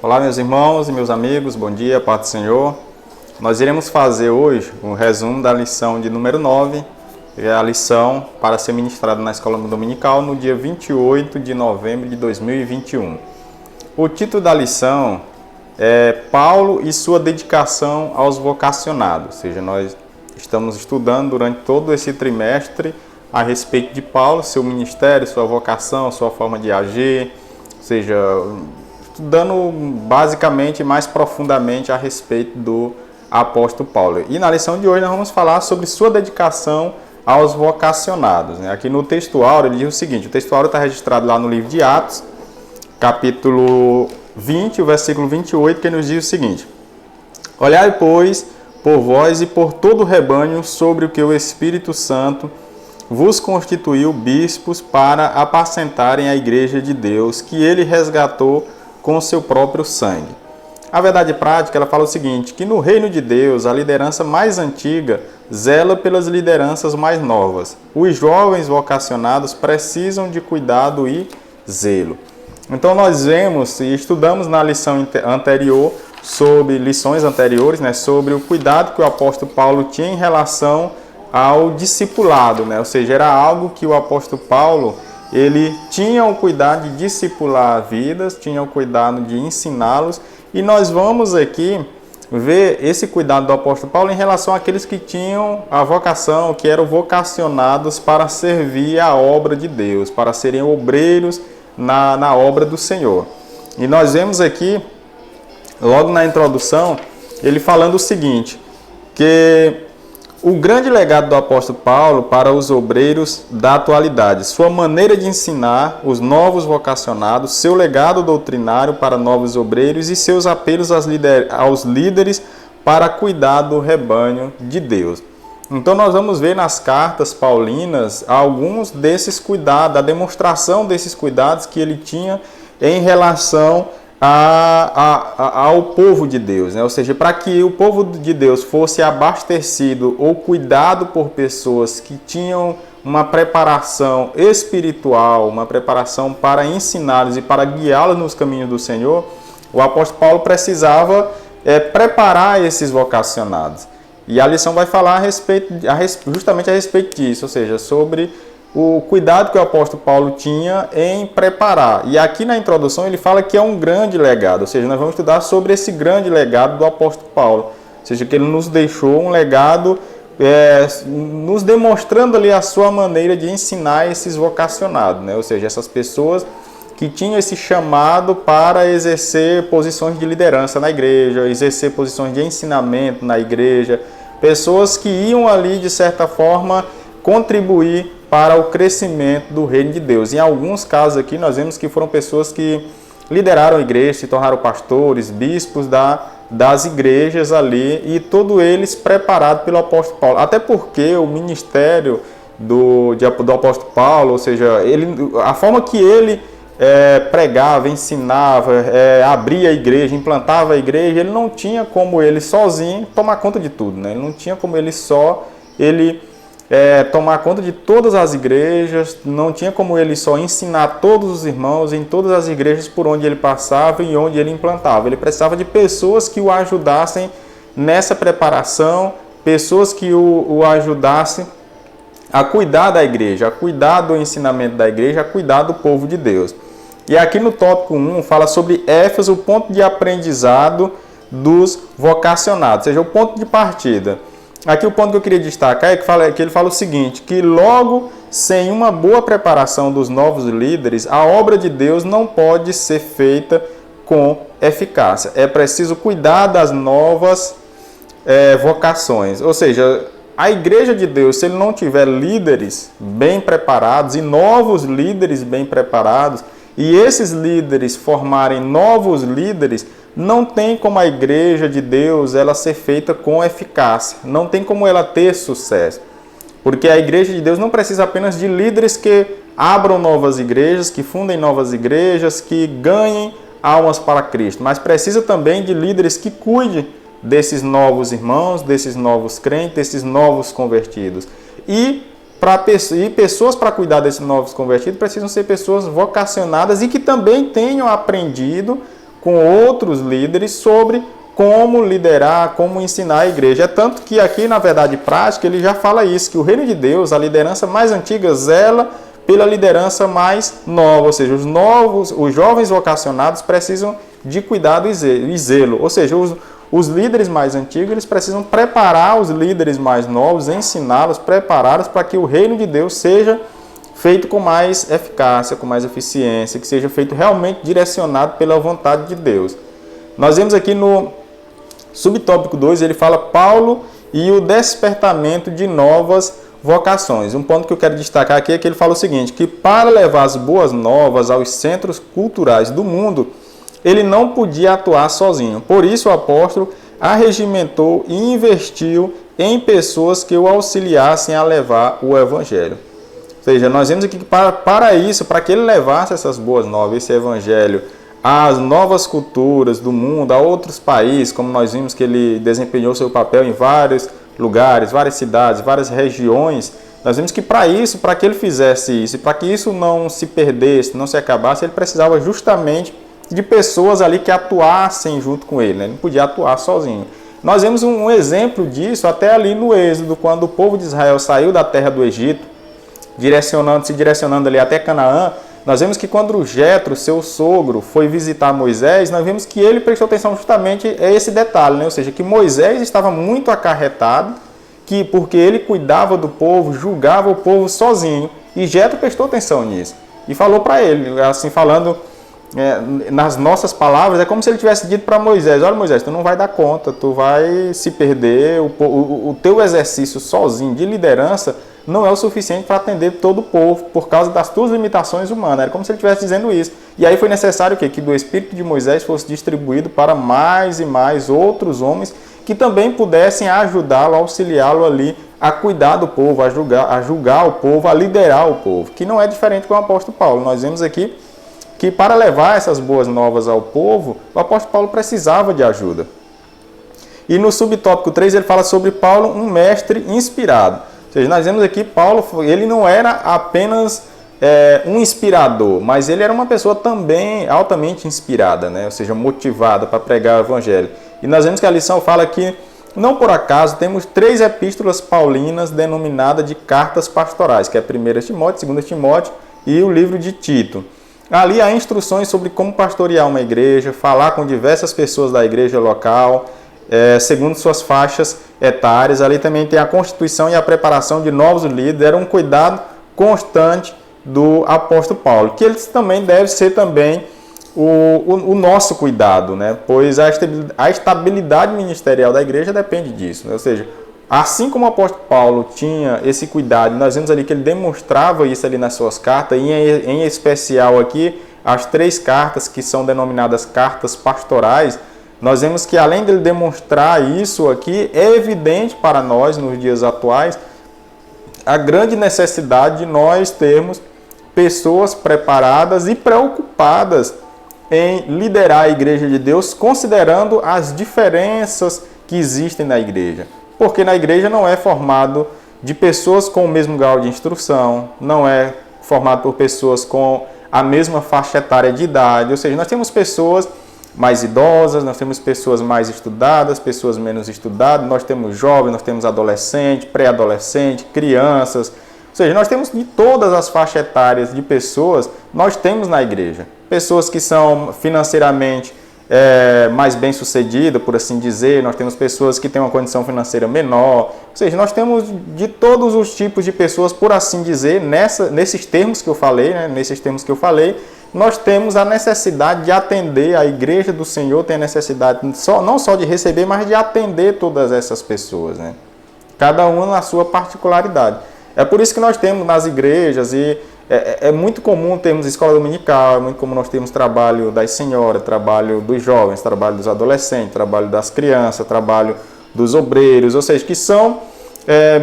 Olá, meus irmãos e meus amigos, bom dia, paz do Senhor. Nós iremos fazer hoje um resumo da lição de número 9, que é a lição para ser ministrada na Escola Dominical no dia 28 de novembro de 2021. O título da lição é Paulo e sua dedicação aos vocacionados, ou seja, nós estamos estudando durante todo esse trimestre a respeito de Paulo, seu ministério, sua vocação, sua forma de agir, ou seja, estudando basicamente mais profundamente a respeito do apóstolo Paulo. E na lição de hoje nós vamos falar sobre sua dedicação aos vocacionados. Aqui no texto áureo ele diz o seguinte, o texto áureo está registrado lá no livro de Atos, capítulo 20, o versículo 28, que nos diz o seguinte: Olhai, pois, por vós e por todo o rebanho sobre o que o Espírito Santo vos constituiu bispos para apacentarem a igreja de Deus, que ele resgatou com o seu próprio sangue. A verdade prática, ela fala o seguinte, que no reino de Deus, a liderança mais antiga zela pelas lideranças mais novas. Os jovens vocacionados precisam de cuidado e zelo. Então nós vemos e estudamos na lição anterior, lições anteriores, sobre o cuidado que o apóstolo Paulo tinha em relação ao discipulado, ou seja, era algo que o apóstolo Paulo ele tinha o cuidado de discipular vidas, tinha o cuidado de ensiná-los, e nós vamos aqui ver esse cuidado do apóstolo Paulo em relação àqueles que tinham a vocação, que eram vocacionados para servir a obra de Deus, para serem obreiros na obra do Senhor. E nós vemos aqui, logo na introdução, ele falando o seguinte, que o grande legado do apóstolo Paulo para os obreiros da atualidade, sua maneira de ensinar os novos vocacionados, seu legado doutrinário para novos obreiros e seus apelos aos líderes para cuidar do rebanho de Deus. Então nós vamos ver nas cartas paulinas alguns desses cuidados, a demonstração desses cuidados que ele tinha em relação ao povo de Deus, ou seja, para que o povo de Deus fosse abastecido ou cuidado por pessoas que tinham uma preparação espiritual, uma preparação para ensiná-los e para guiá-los nos caminhos do Senhor, o apóstolo Paulo precisava preparar esses vocacionados. E a lição vai falar justamente a respeito disso, ou seja, sobre o cuidado que o apóstolo Paulo tinha em preparar. E aqui na introdução ele fala que é um grande legado, ou seja, nós vamos estudar sobre esse grande legado do apóstolo Paulo. Ou seja, que ele nos deixou um legado, nos demonstrando ali a sua maneira de ensinar esses vocacionados, ou seja, essas pessoas que tinham esse chamado para exercer posições de liderança na igreja, exercer posições de ensinamento na igreja, pessoas que iam ali, de certa forma, contribuir para o crescimento do reino de Deus. Em alguns casos aqui nós vemos que foram pessoas que lideraram a igreja, se tornaram pastores, bispos das igrejas ali, e todos eles preparados pelo apóstolo Paulo. Até porque o ministério do apóstolo Paulo, ou seja, a forma que ele pregava, ensinava, abria a igreja, implantava a igreja, ele não tinha como ele sozinho tomar conta de tudo, Ele não tinha como ele tomar conta de todas as igrejas, não tinha como ele só ensinar todos os irmãos em todas as igrejas por onde ele passava e onde ele implantava. Ele precisava de pessoas que o ajudassem nessa preparação, pessoas que o ajudassem a cuidar da igreja, a cuidar do ensinamento da igreja, a cuidar do povo de Deus. E aqui no tópico 1 fala sobre Éfeso, o ponto de aprendizado dos vocacionados, ou seja, o ponto de partida. Aqui o ponto que eu queria destacar é que ele fala o seguinte, que logo sem uma boa preparação dos novos líderes, a obra de Deus não pode ser feita com eficácia. É preciso cuidar das novas vocações. Ou seja, a igreja de Deus, se ele não tiver líderes bem preparados e novos líderes bem preparados, e esses líderes formarem novos líderes, não tem como a igreja de Deus ela ser feita com eficácia, não tem como ela ter sucesso, porque a igreja de Deus não precisa apenas de líderes que abram novas igrejas, que fundem novas igrejas, que ganhem almas para Cristo, mas precisa também de líderes que cuidem desses novos irmãos, desses novos crentes, desses novos convertidos. E pessoas para cuidar desses novos convertidos precisam ser pessoas vocacionadas e que também tenham aprendido com outros líderes sobre como liderar, como ensinar a igreja. É tanto que aqui, na verdade prática, ele já fala isso, que o reino de Deus, a liderança mais antiga, zela pela liderança mais nova, ou seja, os jovens vocacionados precisam de cuidado e zelo, ou seja, os líderes mais antigos, eles precisam preparar os líderes mais novos, ensiná-los, prepará-los para que o reino de Deus seja feito com mais eficácia, com mais eficiência, que seja feito realmente direcionado pela vontade de Deus. Nós vemos aqui no subtópico 2, ele fala Paulo e o despertamento de novas vocações. Um ponto que eu quero destacar aqui é que ele fala o seguinte, que para levar as boas novas aos centros culturais do mundo, ele não podia atuar sozinho. Por isso o apóstolo arregimentou e investiu em pessoas que o auxiliassem a levar o evangelho. Ou seja, nós vemos aqui que para isso, para que ele levasse essas boas novas, esse evangelho, às novas culturas do mundo, a outros países, como nós vimos que ele desempenhou seu papel em vários lugares, várias cidades, várias regiões, nós vemos que para isso, para que ele fizesse isso, e para que isso não se perdesse, não se acabasse, ele precisava justamente de pessoas ali que atuassem junto com ele, né? Ele não podia atuar sozinho. Nós vemos um exemplo disso até ali no Êxodo, quando o povo de Israel saiu da terra do Egito, se direcionando ali até Canaã. Nós vemos que quando Jetro, seu sogro, foi visitar Moisés, nós vemos que ele prestou atenção justamente a esse detalhe, né? Ou seja, que Moisés estava muito acarretado, porque ele cuidava do povo, julgava o povo sozinho, e Jetro prestou atenção nisso. E falou para ele, assim falando nas nossas palavras, é como se ele tivesse dito para Moisés, olha Moisés, tu não vai dar conta, tu vai se perder, o teu exercício sozinho de liderança não é o suficiente para atender todo o povo, por causa das tuas limitações humanas. Era como se ele estivesse dizendo isso. E aí foi necessário que do espírito de Moisés fosse distribuído para mais e mais outros homens que também pudessem ajudá-lo, auxiliá-lo ali a cuidar do povo, a julgar o povo, a liderar o povo, que não é diferente com o apóstolo Paulo. Nós vemos aqui que para levar essas boas novas ao povo, o apóstolo Paulo precisava de ajuda. E no subtópico 3 ele fala sobre Paulo, um mestre inspirado. Ou seja, nós vemos aqui Paulo, ele não era apenas um inspirador, mas ele era uma pessoa também altamente inspirada, né? Ou seja, motivada para pregar o evangelho. E nós vemos que a lição fala que, não por acaso, temos 3 epístolas paulinas denominadas de cartas pastorais, que é 1 Timóteo, 2 Timóteo e o livro de Tito. Ali há instruções sobre como pastorear uma igreja, falar com diversas pessoas da igreja local, segundo suas faixas etárias. Ali também tem a constituição e a preparação de novos líderes. Era um cuidado constante do apóstolo Paulo, que ele também deve ser também o nosso cuidado, né? Pois a estabilidade ministerial da igreja depende disso, né? Ou seja, assim como o apóstolo Paulo tinha esse cuidado, nós vemos ali que ele demonstrava isso ali nas suas cartas, e em especial aqui as 3 cartas que são denominadas cartas pastorais. Nós vemos que além dele demonstrar isso aqui, é evidente para nós nos dias atuais a grande necessidade de nós termos pessoas preparadas e preocupadas em liderar a igreja de Deus, considerando as diferenças que existem na igreja. Porque na igreja não é formado de pessoas com o mesmo grau de instrução, não é formado por pessoas com a mesma faixa etária de idade, ou seja, nós temos pessoas mais idosas, nós temos pessoas mais estudadas, pessoas menos estudadas, nós temos jovens, nós temos adolescentes, pré-adolescentes, crianças, ou seja, nós temos de todas as faixas etárias de pessoas, nós temos na igreja. Pessoas que são financeiramente mais bem-sucedidas, por assim dizer, nós temos pessoas que têm uma condição financeira menor, ou seja, nós temos de todos os tipos de pessoas, por assim dizer, nesses termos que eu falei, né, nós temos a necessidade de atender, a igreja do Senhor tem a necessidade não só de receber, mas de atender todas essas pessoas, né? Cada uma na sua particularidade. É por isso que nós temos nas igrejas, e é muito comum termos escola dominical, é muito comum nós termos trabalho das senhoras, trabalho dos jovens, trabalho dos adolescentes, trabalho das crianças, trabalho dos obreiros, ou seja, que são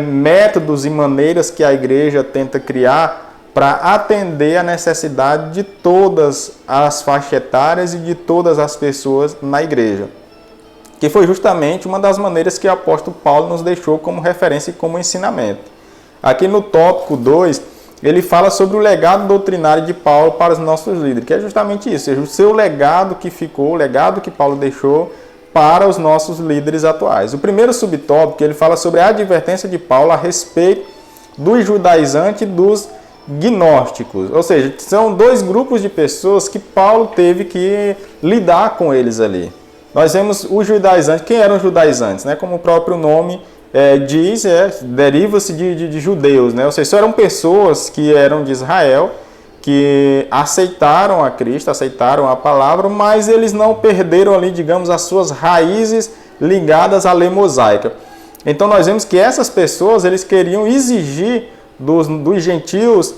métodos e maneiras que a igreja tenta criar para atender a necessidade de todas as faixas etárias e de todas as pessoas na igreja. Que foi justamente uma das maneiras que o apóstolo Paulo nos deixou como referência e como ensinamento. Aqui no tópico 2, ele fala sobre o legado doutrinário de Paulo para os nossos líderes, que é justamente isso, o seu legado que ficou, o legado que Paulo deixou para os nossos líderes atuais. O primeiro subtópico, ele fala sobre a advertência de Paulo a respeito dos judaizantes e dos gnósticos, ou seja, são dois grupos de pessoas que Paulo teve que lidar com eles ali. Nós vemos os judaizantes. Quem eram os judaizantes? Né? Como o próprio nome diz, deriva-se de judeus, né? Ou seja, eram pessoas que eram de Israel, que aceitaram a Cristo, aceitaram a palavra, mas eles não perderam ali, digamos, as suas raízes ligadas à lei mosaica. Então nós vemos que essas pessoas, eles queriam exigir dos gentios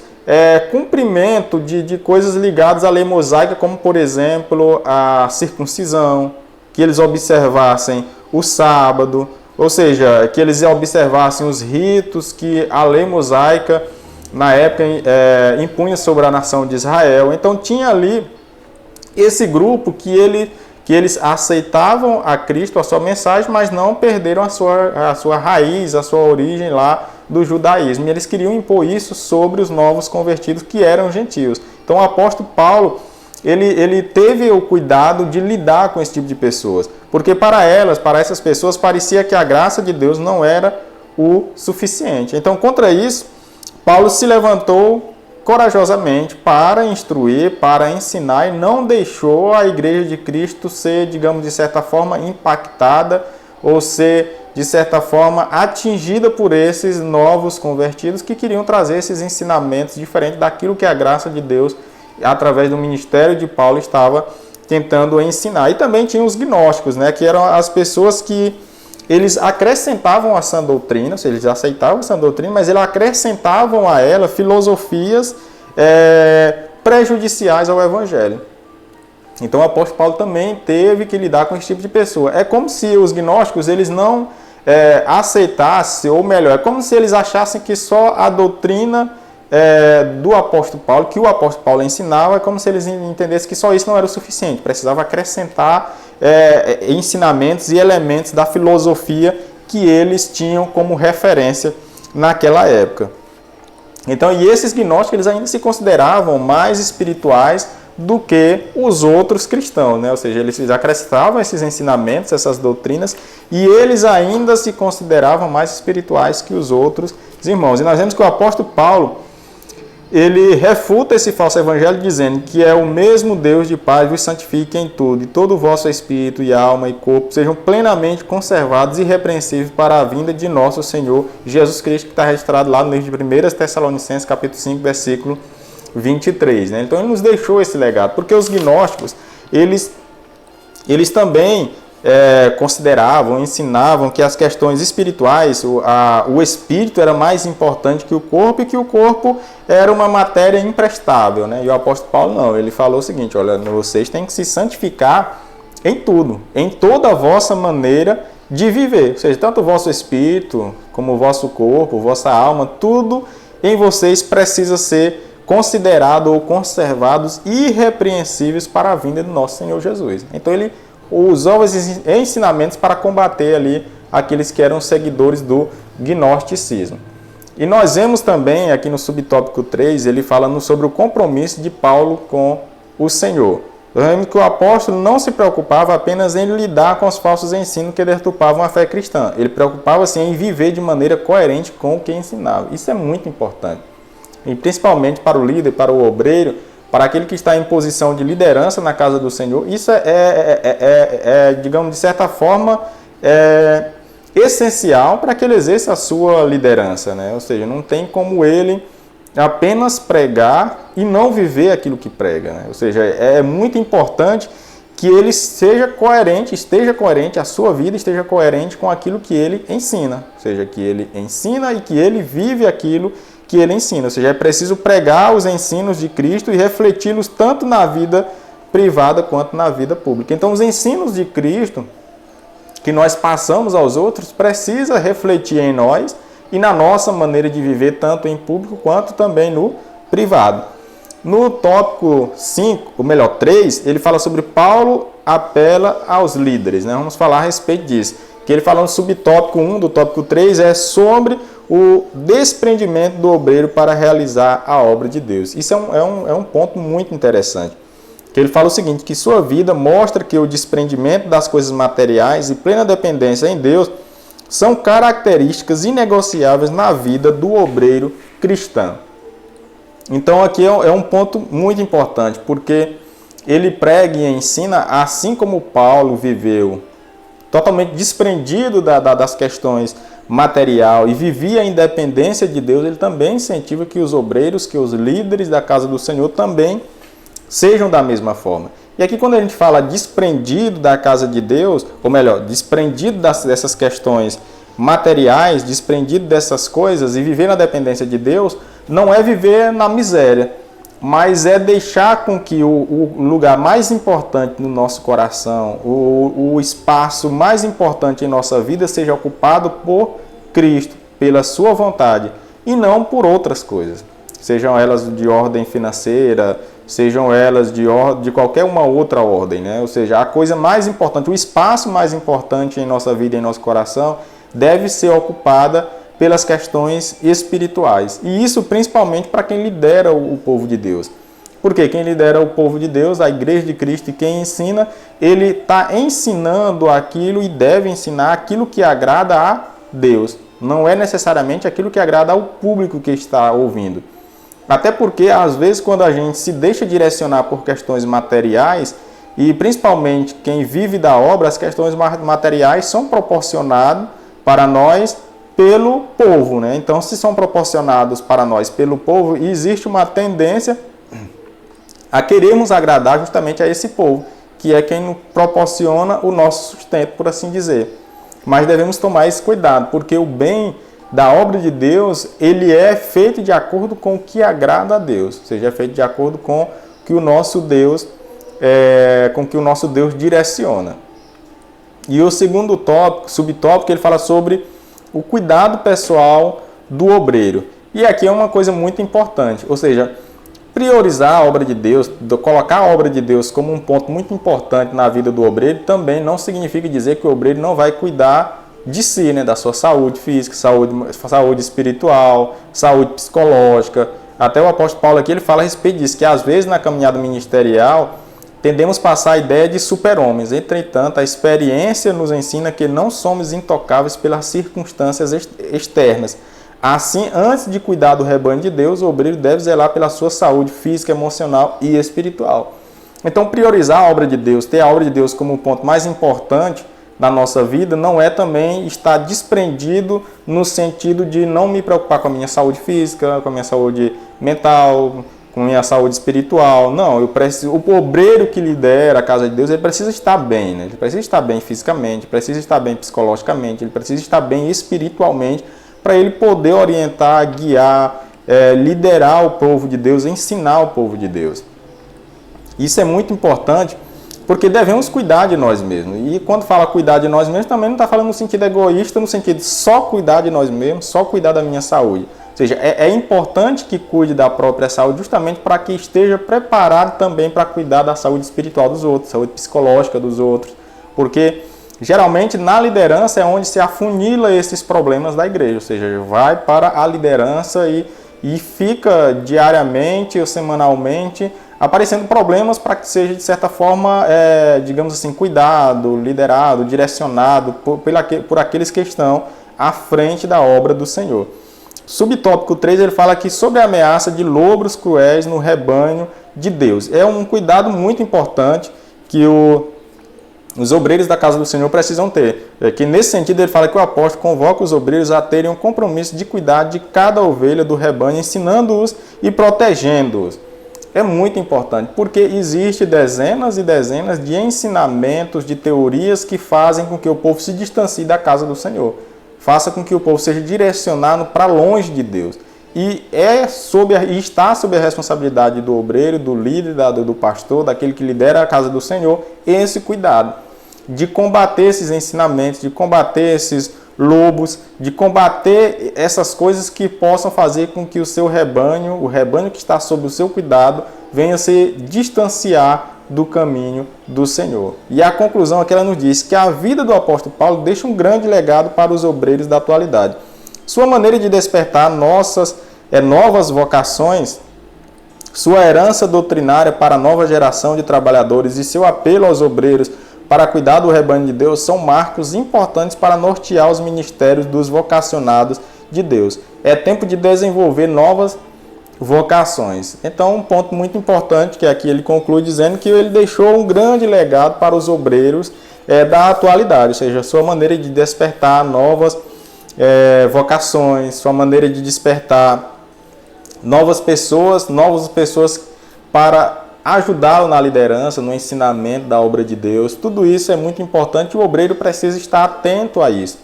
cumprimento de coisas ligadas à lei mosaica, como por exemplo a circuncisão, que eles observassem o sábado, ou seja, que eles observassem os ritos que a lei mosaica na época impunha sobre a nação de Israel. Então tinha ali esse grupo que eles aceitavam a Cristo, a sua mensagem, mas não perderam a sua raiz, a sua origem lá do judaísmo. E eles queriam impor isso sobre os novos convertidos, que eram gentios. Então o apóstolo Paulo, ele teve o cuidado de lidar com esse tipo de pessoas, porque para essas pessoas, parecia que a graça de Deus não era o suficiente. Então, contra isso, Paulo se levantou corajosamente para instruir, para ensinar, e não deixou a igreja de Cristo ser, digamos, de certa forma impactada ou ser, de certa forma, atingida por esses novos convertidos que queriam trazer esses ensinamentos diferentes daquilo que a graça de Deus, através do ministério de Paulo, estava tentando ensinar. E também tinha os gnósticos, né, que eram as pessoas que eles acrescentavam a sã doutrina, ou seja, eles aceitavam a sã doutrina, mas eles acrescentavam a ela filosofias prejudiciais ao evangelho. Então o apóstolo Paulo também teve que lidar com esse tipo de pessoa. É como se os gnósticos eles não aceitassem, ou melhor, é como se eles achassem que só a doutrina do apóstolo Paulo, que o apóstolo Paulo ensinava, é como se eles entendessem que só isso não era o suficiente, precisava acrescentar ensinamentos e elementos da filosofia que eles tinham como referência naquela época. Então, e esses gnósticos eles ainda se consideravam mais espirituais do que os outros cristãos, né? Ou seja, eles acrescentavam esses ensinamentos, essas doutrinas, e eles ainda se consideravam mais espirituais que os outros irmãos. E nós vemos que o apóstolo Paulo, ele refuta esse falso evangelho dizendo que é o mesmo Deus de paz vos santifique em tudo, e todo o vosso espírito e alma e corpo sejam plenamente conservados e irrepreensíveis para a vinda de nosso Senhor Jesus Cristo, que está registrado lá no livro de 1 Tessalonicenses, capítulo 5, versículo 23. Né? Então ele nos deixou esse legado, porque os gnósticos, eles também consideravam, ensinavam que as questões espirituais, o espírito era mais importante que o corpo, e que o corpo era uma matéria imprestável, né? E o apóstolo Paulo não, ele falou o seguinte: olha, vocês têm que se santificar em tudo, em toda a vossa maneira de viver, ou seja, tanto o vosso espírito, como o vosso corpo, vossa alma, tudo em vocês precisa ser considerado ou conservados irrepreensíveis para a vinda do nosso Senhor Jesus. Então ele usou esses ensinamentos para combater ali aqueles que eram seguidores do gnosticismo. E nós vemos também aqui no subtópico 3, ele falando sobre o compromisso de Paulo com o Senhor. Nós vemos que o apóstolo não se preocupava apenas em lidar com os falsos ensinos que deturpavam a fé cristã. Ele preocupava-se em viver de maneira coerente com o que ensinava. Isso é muito importante. E principalmente para o líder, para o obreiro, para aquele que está em posição de liderança na casa do Senhor. Isso digamos, de certa forma, essencial para que ele exerça a sua liderança, né? Ou seja, não tem como ele apenas pregar e não viver aquilo que prega, né? Ou seja, é muito importante que ele esteja coerente, a sua vida esteja coerente com aquilo que ele ensina. Ou seja, que ele ensina e que ele vive aquilo que ele ensina. Ou seja, é preciso pregar os ensinos de Cristo e refleti-los tanto na vida privada quanto na vida pública. Então, os ensinos de Cristo que nós passamos aos outros precisa refletir em nós e na nossa maneira de viver, tanto em público quanto também no privado. No tópico 5, ou melhor, 3, ele fala sobre Paulo apela aos líderes, né? Vamos falar a respeito disso. que ele fala no subtópico 1 do tópico 3 é sobre o desprendimento do obreiro para realizar a obra de Deus. Isso é um ponto muito interessante. Que ele fala o seguinte, que sua vida mostra que o desprendimento das coisas materiais e plena dependência em Deus são características inegociáveis na vida do obreiro cristão. Então aqui é um ponto muito importante, porque ele prega e ensina, assim como Paulo viveu totalmente desprendido das questões material e vivia a independência de Deus, ele também incentiva que os obreiros, que os líderes da casa do Senhor também sejam da mesma forma. E aqui quando a gente fala desprendido da casa de Deus, ou melhor, desprendido dessas questões materiais, desprendido dessas coisas e viver na dependência de Deus, não é viver na miséria, mas é deixar com que o lugar mais importante no nosso coração, o espaço mais importante em nossa vida seja ocupado por Cristo, pela sua vontade, e não por outras coisas. Sejam elas de ordem financeira, sejam elas de qualquer uma outra ordem, né? Ou seja, a coisa mais importante, o espaço mais importante em nossa vida, em nosso coração, deve ser ocupada pelas questões espirituais. E isso principalmente para quem lidera o povo de Deus. Porque quem lidera o povo de Deus, a Igreja de Cristo, e quem ensina, ele está ensinando aquilo e deve ensinar aquilo que agrada a Deus. Não é necessariamente aquilo que agrada ao público que está ouvindo. Até porque, às vezes, quando a gente se deixa direcionar por questões materiais, e principalmente quem vive da obra, as questões materiais são proporcionadas para nós pelo povo, né? Então, se são proporcionados para nós pelo povo, existe uma tendência a querermos agradar justamente a esse povo, que é quem proporciona o nosso sustento, por assim dizer. Mas devemos tomar esse cuidado, porque o bem da obra de Deus, ele é feito de acordo com o que agrada a Deus, ou seja, é feito de acordo com o que o nosso Deus, direciona. E o segundo tópico, subtópico, ele fala sobre o cuidado pessoal do obreiro. E aqui é uma coisa muito importante, ou seja, priorizar a obra de Deus, colocar a obra de Deus como um ponto muito importante na vida do obreiro, também não significa dizer que o obreiro não vai cuidar de si, né, da sua saúde física, saúde espiritual, saúde psicológica. Até o apóstolo Paulo aqui ele fala a respeito disso, que às vezes na caminhada ministerial tendemos a passar a ideia de super-homens. Entretanto, a experiência nos ensina que não somos intocáveis pelas circunstâncias externas. Assim, antes de cuidar do rebanho de Deus, o obreiro deve zelar pela sua saúde física, emocional e espiritual. Então, priorizar a obra de Deus, ter a obra de Deus como o ponto mais importante da nossa vida, não é também estar desprendido no sentido de não me preocupar com a minha saúde física, com a minha saúde mental, com a minha saúde espiritual. Não, o obreiro que lidera a casa de Deus, ele precisa estar bem, né? Ele precisa estar bem fisicamente, precisa estar bem psicologicamente, ele precisa estar bem espiritualmente, para ele poder orientar, guiar, liderar o povo de Deus, ensinar o povo de Deus. Isso é muito importante, porque devemos cuidar de nós mesmos. E quando fala cuidar de nós mesmos, também não está falando no sentido egoísta, no sentido de só cuidar de nós mesmos, só cuidar da minha saúde. Ou seja, é importante que cuide da própria saúde, justamente para que esteja preparado também para cuidar da saúde espiritual dos outros, saúde psicológica dos outros. Porque geralmente na liderança é onde se afunila esses problemas da igreja, ou seja, vai para a liderança e fica diariamente ou semanalmente aparecendo problemas para que seja, de certa forma, digamos assim, cuidado, liderado, direcionado por aqueles que estão à frente da obra do Senhor. Subtópico 3, ele fala aqui sobre a ameaça de lobos cruéis no rebanho de Deus. É um cuidado muito importante que os obreiros da casa do Senhor precisam ter. Que nesse sentido ele fala que o apóstolo convoca os obreiros a terem um compromisso de cuidar de cada ovelha do rebanho, ensinando-os e protegendo-os. É muito importante, porque existe dezenas e dezenas de ensinamentos, de teorias que fazem com que o povo se distancie da casa do Senhor. Faça com que o povo seja direcionado para longe de Deus. E está sob a responsabilidade do obreiro, do líder, do pastor, daquele que lidera a casa do Senhor, esse cuidado de combater esses ensinamentos, de combater esses lobos, de combater essas coisas que possam fazer com que o seu rebanho, o rebanho que está sob o seu cuidado, venha se distanciar do caminho do Senhor. E a conclusão aqui ela nos diz que a vida do apóstolo Paulo deixa um grande legado para os obreiros da atualidade. Sua maneira de despertar novas vocações, sua herança doutrinária para a nova geração de trabalhadores e seu apelo aos obreiros para cuidar do rebanho de Deus são marcos importantes para nortear os ministérios dos vocacionados de Deus. É tempo de desenvolver novas vocações. Então, um ponto muito importante que aqui ele conclui dizendo que ele deixou um grande legado para os obreiros da atualidade, ou seja, sua maneira de despertar novas vocações, sua maneira de despertar novas pessoas para ajudá-lo na liderança, no ensinamento da obra de Deus. Tudo isso é muito importante e o obreiro precisa estar atento a isso,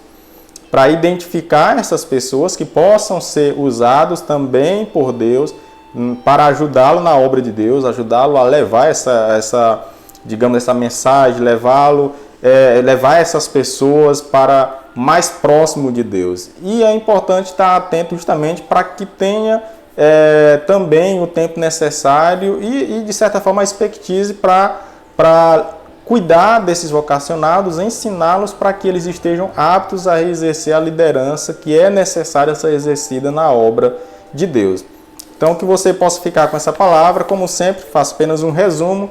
para identificar essas pessoas que possam ser usados também por Deus para ajudá-lo na obra de Deus, ajudá-lo a levar essa mensagem, levar essas pessoas para mais próximo de Deus. E é importante estar atento justamente para que tenha também o tempo necessário e de certa forma, a expertise para cuidar desses vocacionados, ensiná-los para que eles estejam aptos a exercer a liderança que é necessária ser exercida na obra de Deus. Então, que você possa ficar com essa palavra, como sempre, faço apenas um resumo.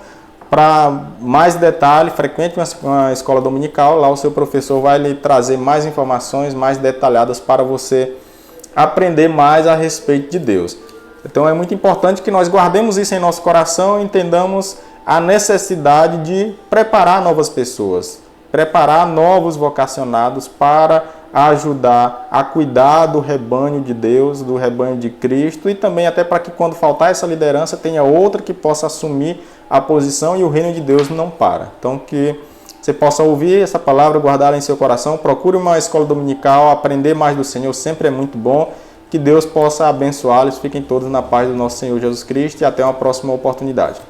Para mais detalhe, frequente uma escola dominical, lá o seu professor vai lhe trazer mais informações mais detalhadas para você aprender mais a respeito de Deus. Então é muito importante que nós guardemos isso em nosso coração e entendamos a necessidade de preparar novas pessoas, preparar novos vocacionados para ajudar a cuidar do rebanho de Deus, do rebanho de Cristo e também até para que quando faltar essa liderança tenha outra que possa assumir a posição e o reino de Deus não para. Então que você possa ouvir essa palavra, guardá-la em seu coração, procure uma escola dominical, aprender mais do Senhor sempre é muito bom, que Deus possa abençoá-los, fiquem todos na paz do nosso Senhor Jesus Cristo e até uma próxima oportunidade.